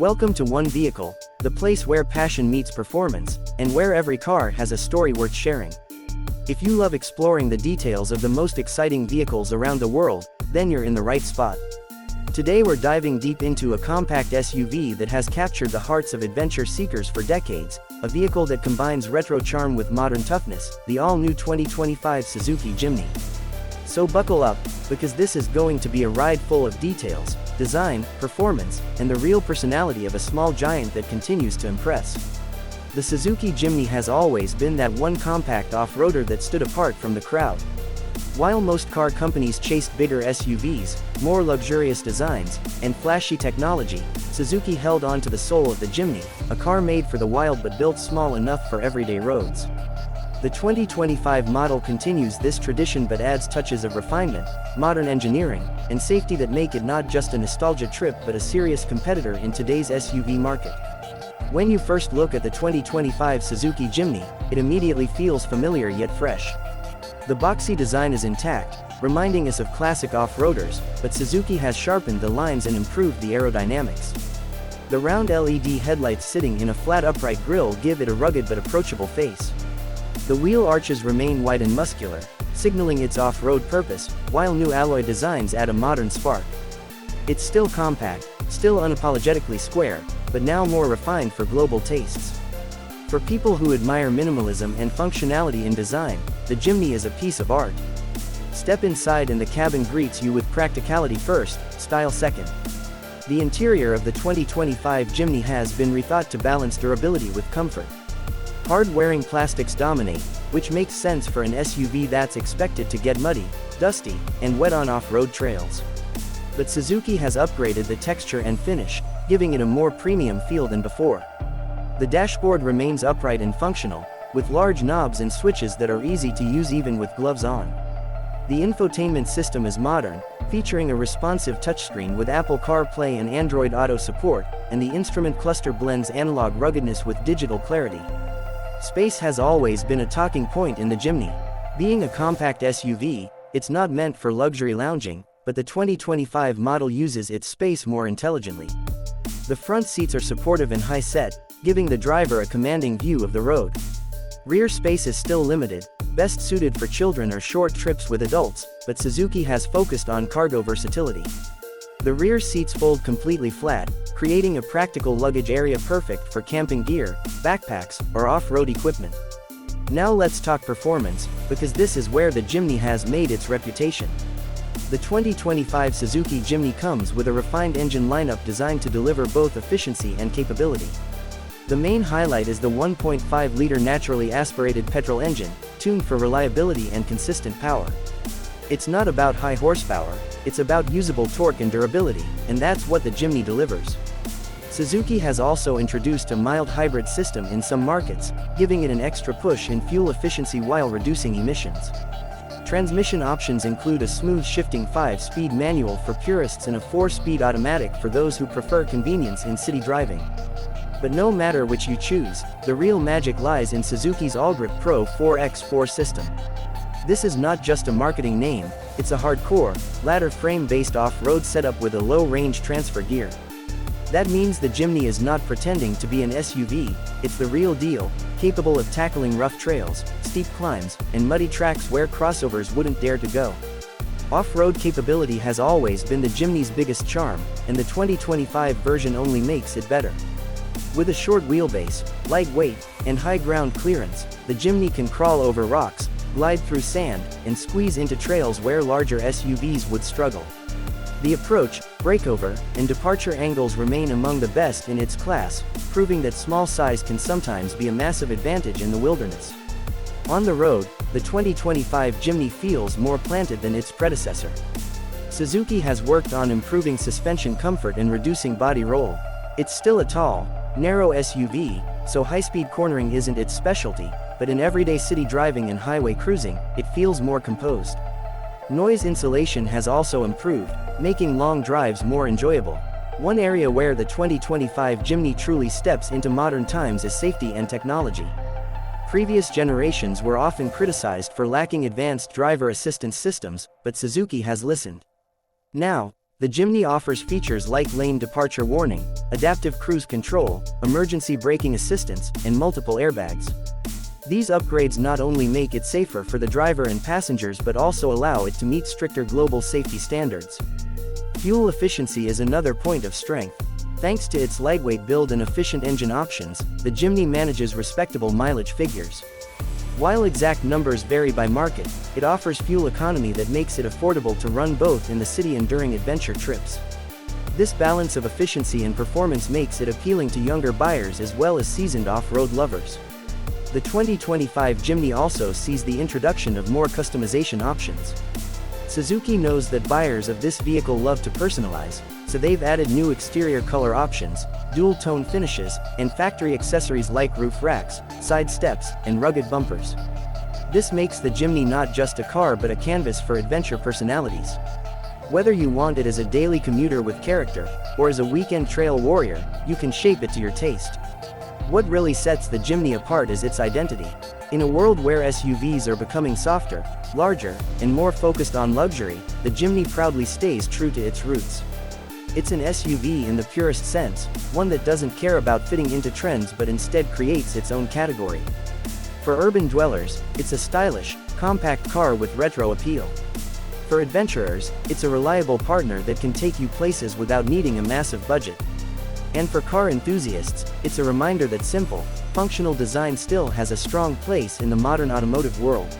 Welcome to One Vehicle, the place where passion meets performance, and where every car has a story worth sharing. If you love exploring the details of the most exciting vehicles around the world, then you're in the right spot. Today we're diving deep into a compact SUV that has captured the hearts of adventure seekers for decades, a vehicle that combines retro charm with modern toughness, the all-new 2025 Suzuki Jimny. So buckle up, because this is going to be a ride full of details, design, performance, and the real personality of a small giant that continues to impress. The Suzuki Jimny has always been that one compact off-roader that stood apart from the crowd. While most car companies chased bigger SUVs, more luxurious designs, and flashy technology, Suzuki held on to the soul of the Jimny, a car made for the wild but built small enough for everyday roads. The 2025 model continues this tradition but adds touches of refinement, modern engineering, and safety that make it not just a nostalgia trip but a serious competitor in today's SUV market. When you first look at the 2025 Suzuki Jimny, it immediately feels familiar yet fresh. The boxy design is intact, reminding us of classic off-roaders, but Suzuki has sharpened the lines and improved the aerodynamics. The round LED headlights sitting in a flat upright grille give it a rugged but approachable face. The wheel arches remain wide and muscular, signaling its off-road purpose, while new alloy designs add a modern spark. It's still compact, still unapologetically square, but now more refined for global tastes. For people who admire minimalism and functionality in design, the Jimny is a piece of art. Step inside and the cabin greets you with practicality first, style second. The interior of the 2025 Jimny has been rethought to balance durability with comfort. Hard-wearing plastics dominate, which makes sense for an SUV that's expected to get muddy, dusty, and wet on off-road trails. But Suzuki has upgraded the texture and finish, giving it a more premium feel than before. The dashboard remains upright and functional, with large knobs and switches that are easy to use even with gloves on. The infotainment system is modern, featuring a responsive touchscreen with Apple CarPlay and Android Auto support, and the instrument cluster blends analog ruggedness with digital clarity. Space has always been a talking point in the Jimny. Being a compact SUV, it's not meant for luxury lounging, but the 2025 model uses its space more intelligently. The front seats are supportive and high-set, giving the driver a commanding view of the road. Rear space is still limited, best suited for children or short trips with adults, but Suzuki has focused on cargo versatility. The rear seats fold completely flat, creating a practical luggage area perfect for camping gear, backpacks, or off-road equipment. Now let's talk performance, because this is where the Jimny has made its reputation. The 2025 Suzuki Jimny comes with a refined engine lineup designed to deliver both efficiency and capability. The main highlight is the 1.5-liter naturally aspirated petrol engine, tuned for reliability and consistent power. It's not about high horsepower, it's about usable torque and durability, and that's what the Jimny delivers. Suzuki has also introduced a mild hybrid system in some markets, giving it an extra push in fuel efficiency while reducing emissions. Transmission options include a smooth shifting 5-speed manual for purists and a 4-speed automatic for those who prefer convenience in city driving. But no matter which you choose, the real magic lies in Suzuki's All-Grip Pro 4x4 system. This is not just a marketing name, it's a hardcore, ladder frame-based off-road setup with a low-range transfer gear. That means the Jimny is not pretending to be an SUV, it's the real deal, capable of tackling rough trails, steep climbs, and muddy tracks where crossovers wouldn't dare to go. Off-road capability has always been the Jimny's biggest charm, and the 2025 version only makes it better. With a short wheelbase, lightweight, and high ground clearance, the Jimny can crawl over rocks, glide through sand, and squeeze into trails where larger SUVs would struggle. The approach, breakover, and departure angles remain among the best in its class, proving that small size can sometimes be a massive advantage in the wilderness. On the road, the 2025 Jimny feels more planted than its predecessor. Suzuki has worked on improving suspension comfort and reducing body roll. It's still a tall, narrow SUV, so high-speed cornering isn't its specialty, but in everyday city driving and highway cruising, it feels more composed. Noise insulation has also improved, making long drives more enjoyable. One area where the 2025 Jimny truly steps into modern times is safety and technology. Previous generations were often criticized for lacking advanced driver assistance systems, but Suzuki has listened. Now, The Jimny offers features like lane departure warning, adaptive cruise control, emergency braking assistance, and multiple airbags. These upgrades not only make it safer for the driver and passengers but also allow it to meet stricter global safety standards. Fuel efficiency is another point of strength. Thanks to its lightweight build and efficient engine options, the Jimny manages respectable mileage figures. While exact numbers vary by market, it offers fuel economy that makes it affordable to run both in the city and during adventure trips. This balance of efficiency and performance makes it appealing to younger buyers as well as seasoned off-road lovers. The 2025 Jimny also sees the introduction of more customization options. Suzuki knows that buyers of this vehicle love to personalize, so they've added new exterior color options, dual-tone finishes, and factory accessories like roof racks, side steps, and rugged bumpers. This makes the Jimny not just a car but a canvas for adventure personalities. Whether you want it as a daily commuter with character, or as a weekend trail warrior, you can shape it to your taste. What really sets the Jimny apart is its identity. In a world where SUVs are becoming softer, larger, and more focused on luxury, the Jimny proudly stays true to its roots. It's an SUV in the purest sense, one that doesn't care about fitting into trends but instead creates its own category. For urban dwellers, it's a stylish, compact car with retro appeal. For adventurers, it's a reliable partner that can take you places without needing a massive budget. And for car enthusiasts, it's a reminder that simple, functional design still has a strong place in the modern automotive world.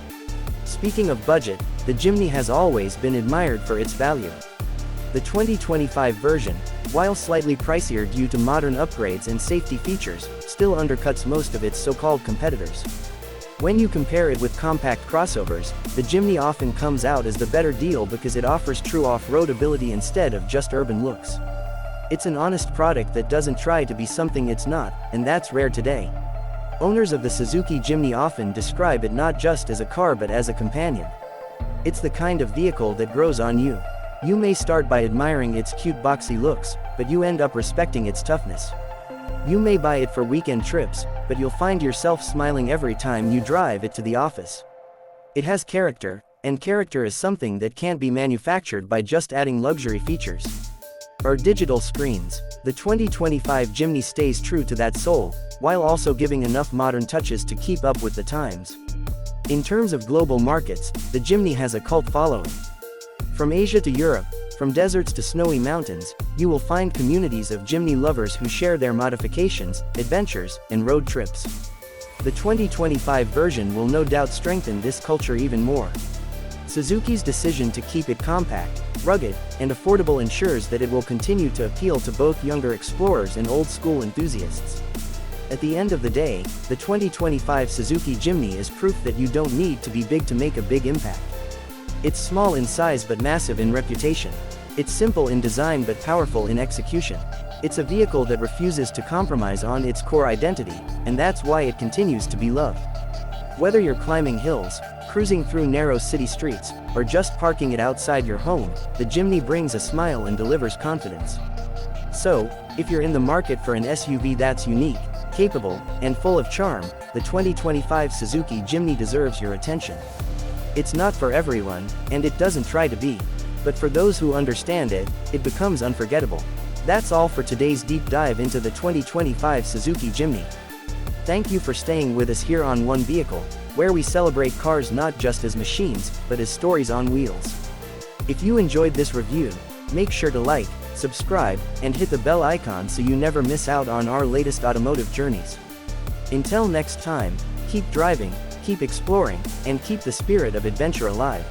Speaking of budget, the Jimny has always been admired for its value. The 2025 version, while slightly pricier due to modern upgrades and safety features, still undercuts most of its so-called competitors. When you compare it with compact crossovers, the Jimny often comes out as the better deal because it offers true off-road ability instead of just urban looks. It's an honest product that doesn't try to be something it's not, and that's rare today. Owners of the Suzuki Jimny often describe it not just as a car but as a companion. It's the kind of vehicle that grows on you. You may start by admiring its cute boxy looks, but you end up respecting its toughness. You may buy it for weekend trips, but you'll find yourself smiling every time you drive it to the office. It has character, and character is something that can't be manufactured by just adding luxury features. Or digital screens. The 2025 Jimny stays true to that soul, while also giving enough modern touches to keep up with the times. In terms of global markets, the Jimny has a cult following. From Asia to Europe, from deserts to snowy mountains, you will find communities of Jimny lovers who share their modifications, adventures, and road trips. The 2025 version will no doubt strengthen this culture even more. Suzuki's decision to keep it compact, rugged, and affordable ensures that it will continue to appeal to both younger explorers and old-school enthusiasts. At the end of the day, the 2025 Suzuki Jimny is proof that you don't need to be big to make a big impact. It's small in size but massive in reputation. It's simple in design but powerful in execution. It's a vehicle that refuses to compromise on its core identity, and that's why it continues to be loved. Whether you're climbing hills, cruising through narrow city streets, or just parking it outside your home, the Jimny brings a smile and delivers confidence. So, if you're in the market for an SUV that's unique, capable, and full of charm, the 2025 Suzuki Jimny deserves your attention. It's not for everyone, and it doesn't try to be. But for those who understand it, it becomes unforgettable. That's all for today's deep dive into the 2025 Suzuki Jimny. Thank you for staying with us here on One Vehicle, where we celebrate cars not just as machines, but as stories on wheels. If you enjoyed this review, make sure to like, subscribe, and hit the bell icon so you never miss out on our latest automotive journeys. Until next time, keep driving, keep exploring, and keep the spirit of adventure alive.